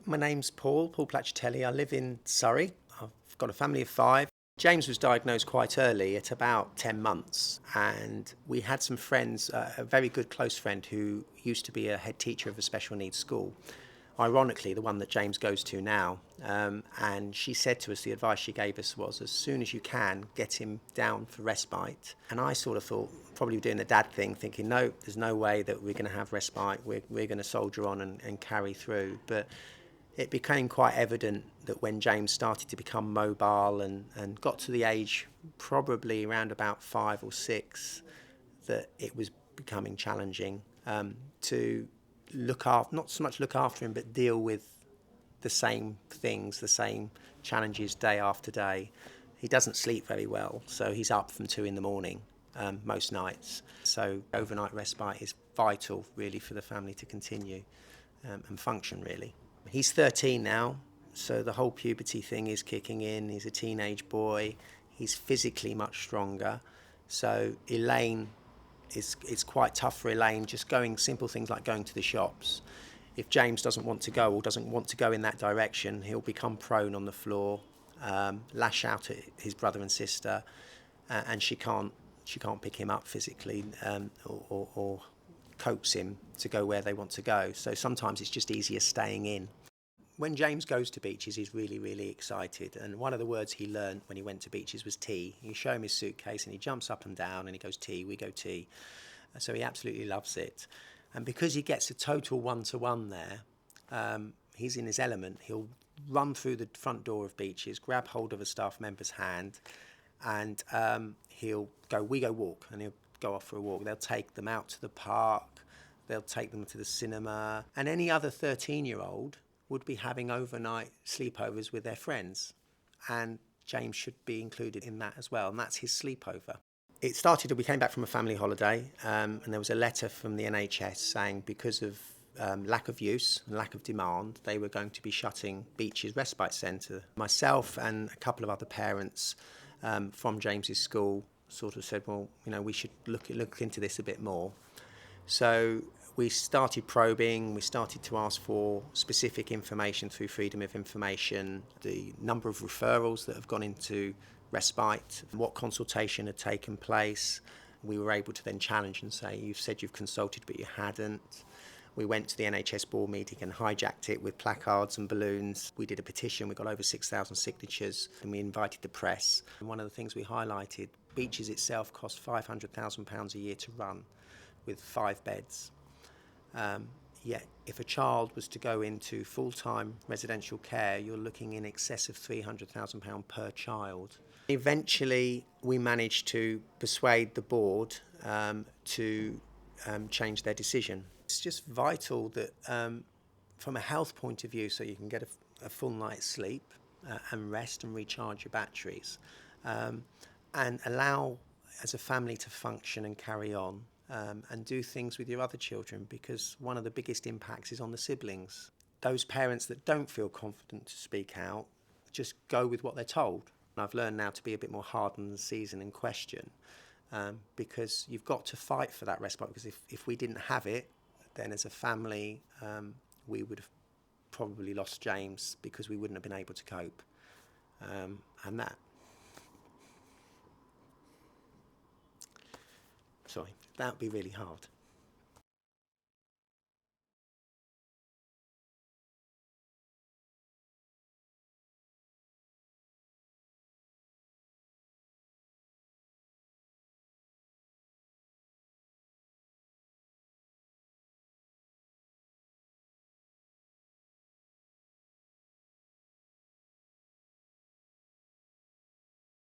My name's Paul Placitelli. I live in Surrey. I've got a family of 5. James was diagnosed quite early at about 10 months, and we had some friends, a very good close friend who used to be a head teacher of a special needs school, ironically the one that James goes to now, and she said to us, the advice she gave us was, as soon as you can, get him down for respite. And I sort of thought, probably doing the dad thing, thinking, no, there's no way that we're going to have respite, we're going to soldier on and carry through. But it became quite evident that when James started to become mobile and got to the age probably around about 5 or 6, that it was becoming challenging to look after, not so much look after him, but deal with the same things, the same challenges day after day. He doesn't sleep very well, so he's up from 2 in the morning most nights. So overnight respite is vital really for the family to continue and function really. He's 13 now, so the whole puberty thing is kicking in. He's a teenage boy. He's physically much stronger. So Elaine, it's quite tough for Elaine, just going simple things like going to the shops. If James doesn't want to go or doesn't want to go in that direction, he'll become prone on the floor, lash out at his brother and sister, and she can't pick him up physically or coax him to go where they want to go. So sometimes it's just easier staying in. When James goes to beaches, he's really, really excited. And one of the words he learned when he went to beaches was tea. You show him his suitcase and he jumps up and down and he goes, tea, we go tea. So he absolutely loves it. And because he gets a total one-to-one there, he's in his element. He'll run through the front door of beaches, grab hold of a staff member's hand, and he'll go, we go walk, and he'll go off for a walk. They'll take them out to the park, they'll take them to the cinema, and any other 13-year-old would be having overnight sleepovers with their friends, and James should be included in that as well, and that's his sleepover. It started, we came back from a family holiday, and there was a letter from the NHS saying because of lack of use and lack of demand, they were going to be shutting Beach's Respite Centre. Myself and a couple of other parents from James's school sort of said, well, you know, we should look into this a bit more. So we started probing, we started to ask for specific information through Freedom of Information, the number of referrals that have gone into respite, what consultation had taken place. We were able to then challenge and say, you've said you've consulted but you hadn't. We went to the NHS board meeting and hijacked it with placards and balloons. We did a petition, we got over 6,000 signatures, and we invited the press. And one of the things we highlighted, Beaches itself cost £500,000 a year to run with 5 beds. Yet if a child was to go into full-time residential care, you're looking in excess of £300,000 per child. Eventually, we managed to persuade the board to change their decision. It's just vital that from a health point of view, so you can get a full night's sleep and rest and recharge your batteries, and allow as a family to function and carry on and do things with your other children, because one of the biggest impacts is on the siblings. Those parents that don't feel confident to speak out just go with what they're told. I've learned now to be a bit more hardened and seasoned and question, because you've got to fight for that respite, because if we didn't have it, then as a family we would have probably lost James because we wouldn't have been able to cope, and that would be really hard.